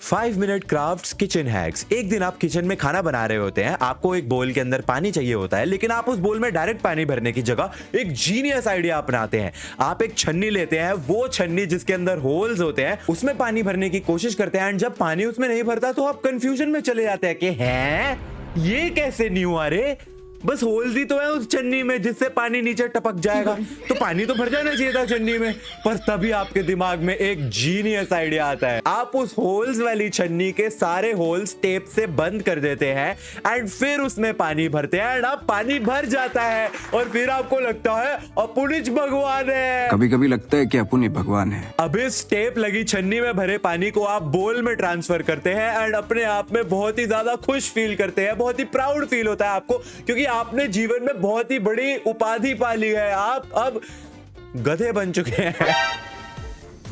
5 minute crafts kitchen hacks. एक दिन आप किचन में खाना बना रहे होते हैं, आपको एक बोल के अंदर पानी चाहिए होता है, लेकिन आप उस बोल में डायरेक्ट पानी भरने की जगह एक जीनियस आइडिया अपनाते हैं। आप एक छन्नी लेते हैं, वो छन्नी जिसके अंदर होल्स होते हैं उसमें पानी भरने की कोशिश करते हैं, एंड जब पानी उसमें नहीं भरता तो आप कंफ्यूजन में चले जाते हैं कि हैं ये कैसे नहीं हुआ रे, बस होल्स ही तो है उस छन्नी में जिससे पानी नीचे टपक जाएगा, तो पानी तो भर जाना चाहिए था छन्नी में। पर तभी आपके दिमाग में एक जीनियस आइडिया आता है। आप उस होल्स वाली छन्नी के सारे होल्स टेप से बंद कर देते हैं एंड फिर उसमें पानी भरते हैं एंड अब पानी भर जाता है और फिर आपको लगता है अपुनिच भगवान है। कभी कभी लगता है कि अपुन ही भगवान है। अब इस टेप लगी छन्नी में भरे पानी को आप बोल में ट्रांसफर करते हैं एंड अपने आप में बहुत ही ज्यादा खुश फील करते हैं, बहुत ही प्राउड फील होता है आपको, क्योंकि आपने जीवन में बहुत ही बड़ी उपाधि पाली है। आप अब गधे बन चुके हैं।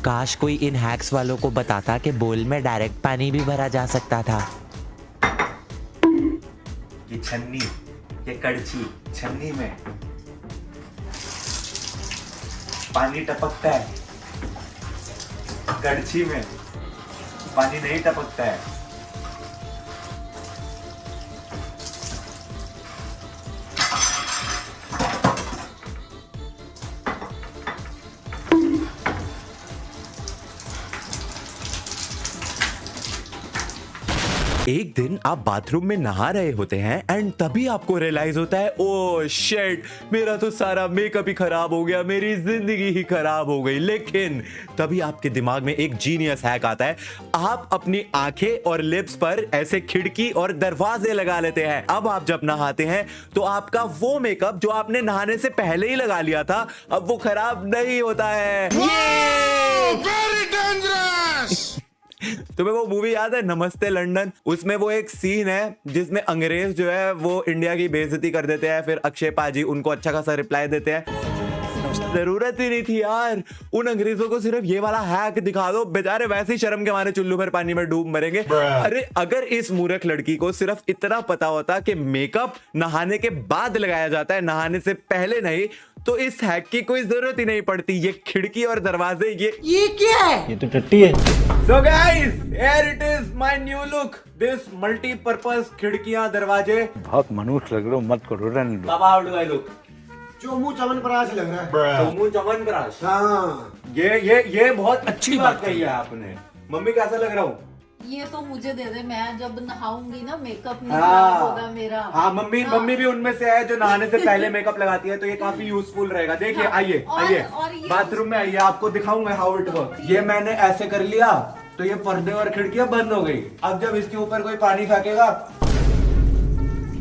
काश कोई इन हैक्स वालों को बताता कि बोल में डायरेक्ट पानी भी भरा जा सकता था। ये छन्नी, ये कड़छी, छन्नी में पानी टपकता है, कड़छी में पानी नहीं टपकता है। एक दिन आप बाथरूम में नहा रहे होते हैं एंड तभी आपको रियलाइज होता है ओ शिट, मेरा तो सारा मेकअप ही खराब हो गया, मेरी जिंदगी ही खराब हो गई। लेकिन तभी आपके दिमाग में एक जीनियस हैक आता है। आप अपनी आंखें और लिप्स पर ऐसे खिड़की और दरवाजे लगा लेते हैं। अब आप जब नहाते हैं तो आपका वो मेकअप जो आपने नहाने से पहले ही लगा लिया था, अब वो खराब नहीं होता है। Very dangerous! तुम्हें वो मूवी याद है नमस्ते लंदन? उसमें वो एक सीन है जिसमें अंग्रेज जो है वो इंडिया की बेइज्जती कर देते हैं, फिर अक्षय पाजी उनको अच्छा खासा रिप्लाई देते हैं। जरूरत ही नहीं थी यार, उन अंग्रेजों को सिर्फ ये वाला हैक दिखा दो, बेचारे वैसे ही शर्म के मारे चुल्लू भर पानी में डूब मरेंगे। अरे अगर इस मूर्ख लड़की को सिर्फ इतना पता होता कि मेकअप नहाने के बाद लगाया जाता है, नहाने से पहले नहीं, तो इस हैक की कोई जरूरत ही नहीं पड़ती। ये खिड़की और दरवाजे ये क्या है? ये तो टट्टी है। So guys, here it is my new look. This multi-purpose खिड़कियां दरवाजे। बहुत मनुष्य लग रहे हो, मत करो, रहने दो। बाबा, how do I look? Chomu chyawanprash लग रहा है। चोमू चमनप्राश। हाँ, ये बहुत अच्छी बात कही है आपने। मम्मी कैसा लग रहा हूँ? ये तो मुझे दे दे, मैं जब नहाऊंगी ना मेकअप नहीं खराब होगा मेरा। हाँ मम्मी भी उनमें से है जो नहाने से पहले मेकअप लगाती है, तो ये काफी यूजफुल रहेगा। देखिए आइए बाथरूम में आइए, आपको दिखाऊंगा हाउ इट वर्क। ये मैंने ऐसे कर लिया तो ये पर्दे और खिड़कियां बंद हो गई। अब जब इसके ऊपर कोई पानी फेंकेगा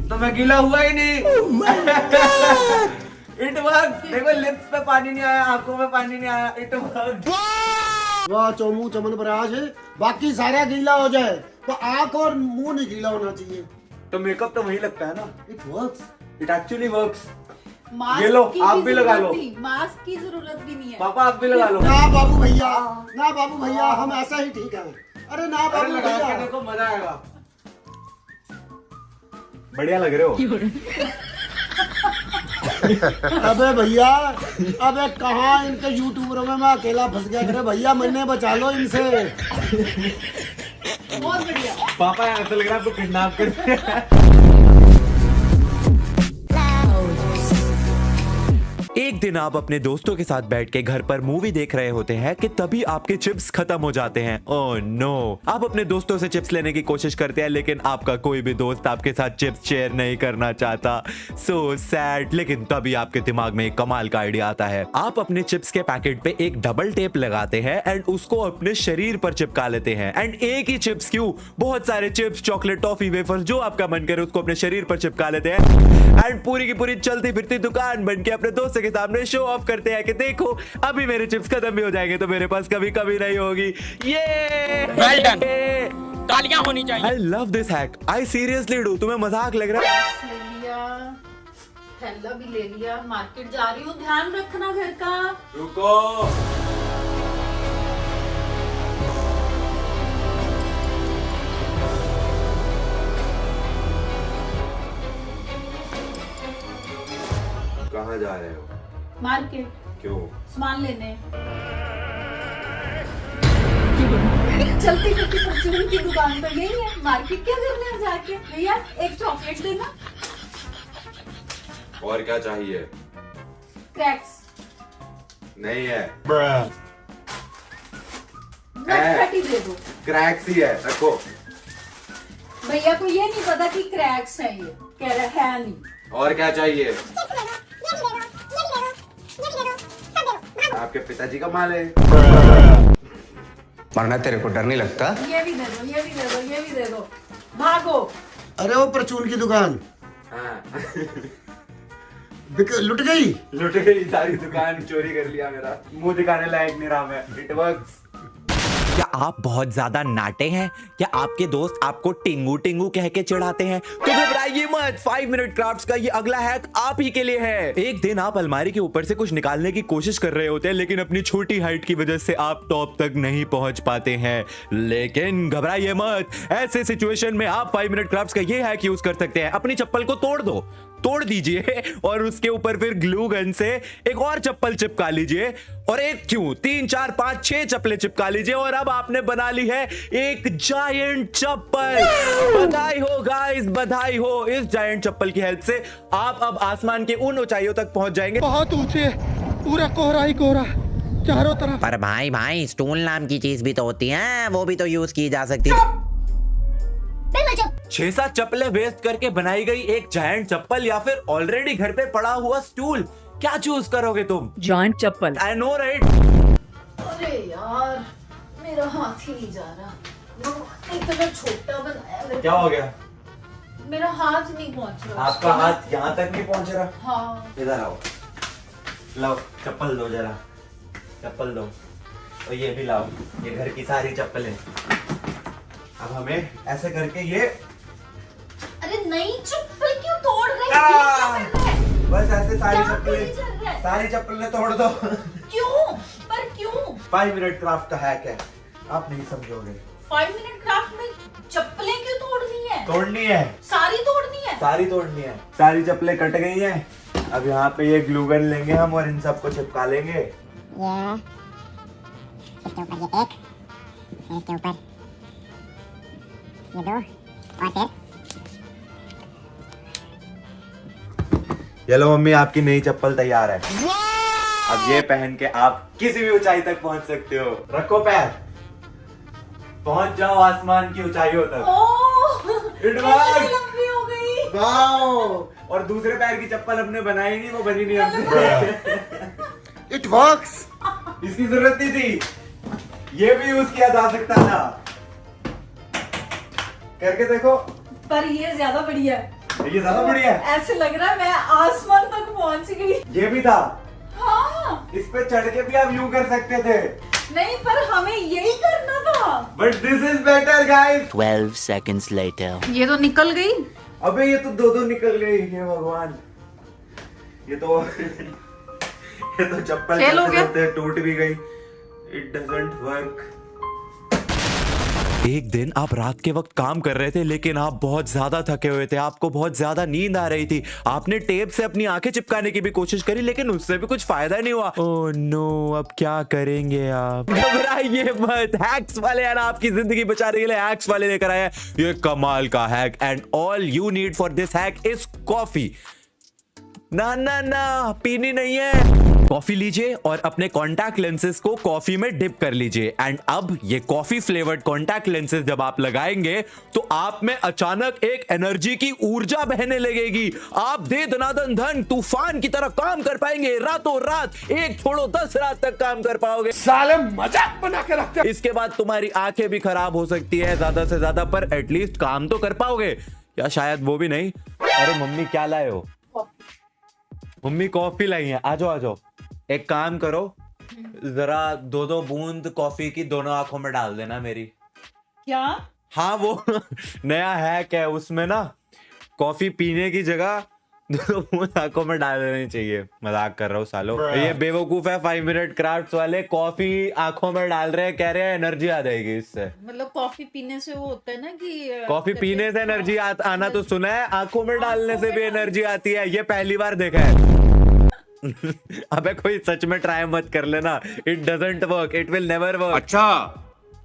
तो मैं गीला हुआ ही नहीं। It work. देखो लिप्स पे पानी नहीं आया, आंखों में पानी नहीं आया। It work. वाह चोमू चमनप्राश है, बाकी सारा गीला हो जाए तो आंख और मुंह नहीं गीला होना चाहिए। तो मेकअप तो वही लगता है ना। It works. It actually works. Mask ये लो, की आप भी लगा लो। मास्क की जरूरत भी नहीं है। पापा आप भी लगा लो। ना बाबू भैया हम ऐसा ही ठीक है। अरे ना बाबू लगा के भैया, देखो, मजा आएगा। बढ़िया लग रहे हो। अबे भैया, अबे कहाँ इनके यूट्यूबरों में मैं अकेला फंस गया। अरे भैया मैंने बचा लो इनसे। बहुत बढ़िया। पापा ऐसा लग रहा है आपको किडनैप कर दिया। एक दिन आप अपने दोस्तों के साथ बैठ के घर पर मूवी देख रहे होते हैं कि तभी आपके चिप्स खत्म हो जाते हैं। Oh no. आप अपने दोस्तों से चिप्स लेने की कोशिश करते हैं, लेकिन आपका कोई भी दोस्त आपके साथ चिप्स शेयर नहीं करना चाहता। So sad. लेकिन तभी आपके दिमाग में एक कमाल का आइडिया आता है। आप अपने चिप्स के पैकेट पे एक डबल टेप लगाते हैं एंड उसको अपने शरीर पर चिपका लेते हैं। एंड एक ही चिप्स क्यों, बहुत सारे चिप्स, चॉकलेट, टॉफी, वेफर्स, जो आपका मन करे उसको अपने शरीर पर चिपका लेते हैं एंड पूरी की पूरी चलती फिरती दुकान बन के अपने दोस्तों के सामने शो ऑफ करते हैं कि देखो अभी मेरे चिप्स खत्म भी हो जाएंगे तो मेरे पास कभी कभी नहीं होगी। ये वेल डन, तालियां होनी चाहिए। I love this hack. I seriously do. तुम्हें मजाक लग रहा है? ले लिया, थैला भी ले लिया, मार्केट जा रही हूँ, ध्यान रखना घर का। रुको। कहाँ जा रहे हो? मार्केट। क्यों? सामान लेने। चलती फिरती परचून की दुकान तो यही है, मार्केट क्या करने हैं जाके? भैया एक चॉकलेट देना। और क्या चाहिए? क्रैक्स, नहीं है, नटखटी दे दो। क्रैक्स ही है, रखो। भैया को ये नहीं पता कि क्रैक्स हैं, ये कह रहा है नहीं। और क्या चाहिए? आपके पिताजी का माल है। मरना तेरे को डर नहीं लगता? ये भी दे दो, ये भी दे दो, ये भी दे दो, भागो। अरे वो परचून की दुकान हाँ। लुट गई। लुट गई, सारी दुकान चोरी कर लिया मेरा। मुंह दिखाने लायक नहीं रहा मैं। It works. क्या आप बहुत ज्यादा नाटे हैं? क्या आपके दोस्त आपको टिंगू टिंगू कह के चिढ़ाते हैं? तो घबराइए मत, 5 मिनट क्राफ्ट्स का ये अगला हैक आप ही के लिए है। एक दिन आप अलमारी के ऊपर से कुछ निकालने की कोशिश कर रहे होते हैं, लेकिन अपनी छोटी हाइट की वजह से आप टॉप तक नहीं पहुंच पाते हैं। लेकिन घबराइए मत, ऐसे सिचुएशन में आप 5 मिनट क्राफ्ट्स का ये हैक यूज कर सकते हैं। अपनी चप्पल को तोड़ दीजिए और उसके ऊपर फिर ग्लू गन से एक और चप्पल चिपका लीजिए, और एक क्यों 3 4 5 6 चप्पलें चिपका लीजिए, और अब आपने बना ली है एक जायंट चप्पल। बधाई हो गाइस, बधाई हो। इस जायंट चप्पल की हेल्प से आप अब आसमान के उन ऊंचाइयों तक पहुंच जाएंगे। बहुत ऊंचे, पूरा कोहरा ही कोहरा चारों तरफ। पर भाई स्टूल नाम की चीज भी तो होती है, वो भी तो यूज की जा सकती है। 6-7 चप्पलें वेस्ट करके बनाई गई एक जायंट चप्पल या फिर ऑलरेडी घर पे पड़ा हुआ स्टूल, क्या चूज करोगे तुम? Joint chappal. I know right. अरे यार, मेरा हाथ ही नहीं जा रहा। इतना छोटा बनाया मेरे क्या हो गया? मेरा हाथ नहीं पहुंच रहा। आपका हाथ यहाँ तक नहीं पहुंच रहा? हाँ। इधर आओ, लाओ चप्पल दो, जरा चप्पल दो, और ये भी लाओ, ये घर की सारी चप्पलें। अब हमें ऐसे करके ये, अरे नई चप्पल क्यों तोड़ रहे हैं? बस ऐसे सारी क्या गोली चल रहा है? सारी चप्पलें तोड़ दो। क्यों? पर क्यों? 5 मिनट क्राफ्ट का हैक है, आप नहीं समझोगे। 5 मिनट क्राफ्ट में चप्पलें क्यों तोड़नी है? तोड़नी है, सारी तोड़नी है। सारी तोड़नी है। सारी चप्पलें कट गई हैं। अब यहाँ पे ये ग्लू गन लेंगे हम और इन सबको चिपका लेंगे। इसके ऊपर ये एक, इसके ऊपर ये दो, और फिर ये लो मम्मी, आपकी नई चप्पल तैयार है। अब ये पहन के आप किसी भी ऊंचाई तक पहुंच सकते हो। रखो पैर, पहुंच जाओ आसमान की ऊंचाइयों तक। It works! लंबी हो गई। वाओ! और दूसरे पैर की चप्पल हमने बनाई नहीं, वो बनी नहीं हमसे। It works. इसकी जरूरत नहीं थी, ये भी यूज किया जा सकता था। करके देखो। पर ये ज्यादा बढ़िया है। ये ज्यादा बढ़िया है। ऐसे लग रहा है मैं आसमान तक पहुंच गई। ये भी था। हाँ। इस पे चढ़ के भी आप यूं कर सकते थे। नहीं, पर हमें यही करना था। But this is better guys. 12 seconds later. ये तो निकल गई। अबे ये तो दो निकल गई। हे भगवान, ये तो चप्पल फेल हो गया। चलते टूट भी गई। It doesn't work. एक दिन आप रात के वक्त काम कर रहे थे, लेकिन आप बहुत ज्यादा थके हुए थे, आपको बहुत ज्यादा नींद आ रही थी। आपने टेप से अपनी आंखें चिपकाने की भी कोशिश करी, लेकिन उससे भी कुछ फायदा नहीं हुआ। ओह नो, अब क्या करेंगे आप? घबराइए मत, हैक्स वाले यार आपकी जिंदगी बचाने के लिए हैक्स वाले लेकर आए हैं ये कमाल का hack. And all you need for this hack is coffee. ना ना ना, पीनी नहीं है। कॉफी लीजिए और अपने कॉन्टैक्ट लेंसेज को कॉफी में डिप कर लीजिए। एंड अब ये कॉफी फ्लेवर्ड कॉन्टैक्ट लेंसेज जब आप लगाएंगे तो आप में अचानक एक एनर्जी की ऊर्जा बहने लगेगी। आप दे दनादन धन तूफान की तरह काम कर पाएंगे। रातों रात, एक छोड़ो 10 रात तक काम कर पाओगे। साले मजाक बना के रखते। इसके बाद तुम्हारी आंखें भी खराब हो सकती है ज्यादा से ज्यादा, पर एटलीस्ट काम तो कर पाओगे, या शायद वो भी नहीं। अरे मम्मी क्या लाए हो? मम्मी कॉफी लाई है। आ जाओ। एक काम करो, जरा 2-2 बूंद कॉफी की दोनों आंखों में डाल देना मेरी। क्या? हाँ, वो नया हैक है, उसमें ना कॉफी पीने की जगह 2 बूंद आंखों में डाल देनी चाहिए। मजाक कर रहा हूँ सालो, ये बेवकूफ है 5 मिनट क्राफ्ट्स वाले। कॉफी आंखों में डाल रहे हैं, कह रहे हैं एनर्जी आ जाएगी इससे। मतलब कॉफी पीने से वो होता है ना कि कॉफी पीने से एनर्जी आना तो सुना है, आंखों में डालने से भी एनर्जी आती है, ये पहली बार देखा है। अबे कोई सच में ट्राई मत कर लेना, it doesn't work, it will never work. अच्छा,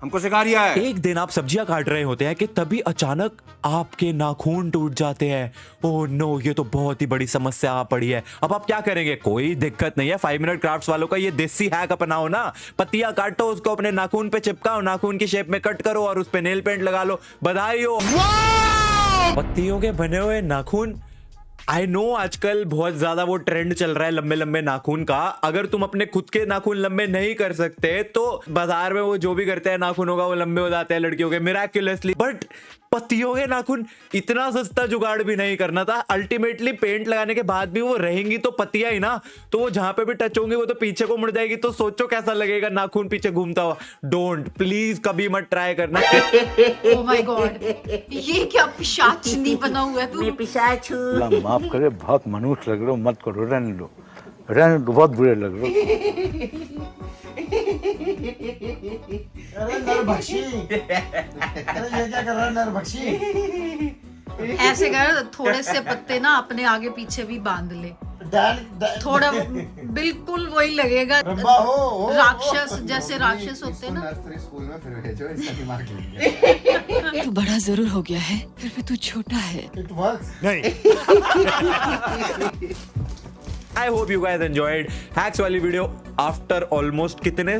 हमको सिखा रिया है। एक दिन आप सब्जियां काट रहे होते हैं कि तभी अचानक आपके नाखून टूट जाते हैं। ओह नो, ये तो बहुत ही बड़ी समस्या आ पड़ी है। अब आप क्या करेंगे? कोई दिक्कत नहीं है, 5 मिनट क्राफ्ट्स वालों का ये देसी हैक अपनाओ ना। पत्तियां काटो, उसको अपने नाखून पे चिपकाओ, नाखून की शेप में कट करो और उस पे नेल पेंट लगा लो। बधाई हो। पत्तियों के बने हुए नाखून। आई नो आजकल बहुत ज्यादा वो ट्रेंड चल रहा है लंबे लंबे नाखून का। अगर तुम अपने खुद के नाखून लंबे नहीं कर सकते तो बाजार में वो जो भी करते हैं नाखूनों का वो लंबे हो जाते हैं लड़कियों के मिराक्युलसली। बट पत्तियों के नाखून इतना सस्ता जुगाड़ भी नहीं करना था। अल्टीमेटली पेंट लगाने के बाद भी वो रहेंगी तो पत्तियां ही ना, तो वो जहां पे भी टच होंगे वो तो पीछे को मुड़ जाएगी। तो सोचो कैसा लगेगा नाखून पीछे घूमता हुआ। डोंट, प्लीज कभी मत ट्राई करना। ओह माय गॉड, ये क्या पिशाचनी बना हुआ है तू? अल्लाह माफ करे, बहुत मनुष्य लग रहे हो, मत करो, रहने दो, बहुत बुरे लग रहे हो। अरे नरभक्षी, अरे ये क्या कर रहा है नरभक्षी? ऐसे कर, थोड़े से पत्ते ना अपने आगे पीछे भी बांध ले, थोड़ा बिल्कुल वही लगेगा रब्बा हो राक्षस, जैसे राक्षस होते हैं ना। नर्सरी स्कूल में फिर भेजो, इसका दिमाग लेंगे। तू बड़ा जरूर हो गया है, फिर भी तू छोटा है। It works. I hope you guys enjoyed hacks वाली वीडियो। आफ्टर ऑलमोस्ट कितने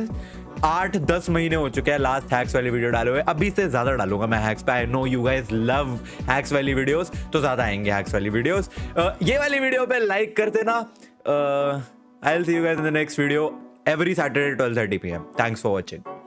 8-10 महीने हो चुके हैं लास्ट हैक्स वाली वीडियो डाले हुए। अभी से ज्यादा डालूंगा मैं हैक्स पे। I know you guys love hacks वाली वीडियोस, तो ज्यादा आएंगे हैक्स वाली वीडियोस। ये वाली वीडियो पे लाइक कर देना। I will see you guys in the next video every Saturday 12:30 PM। Thanks for watching.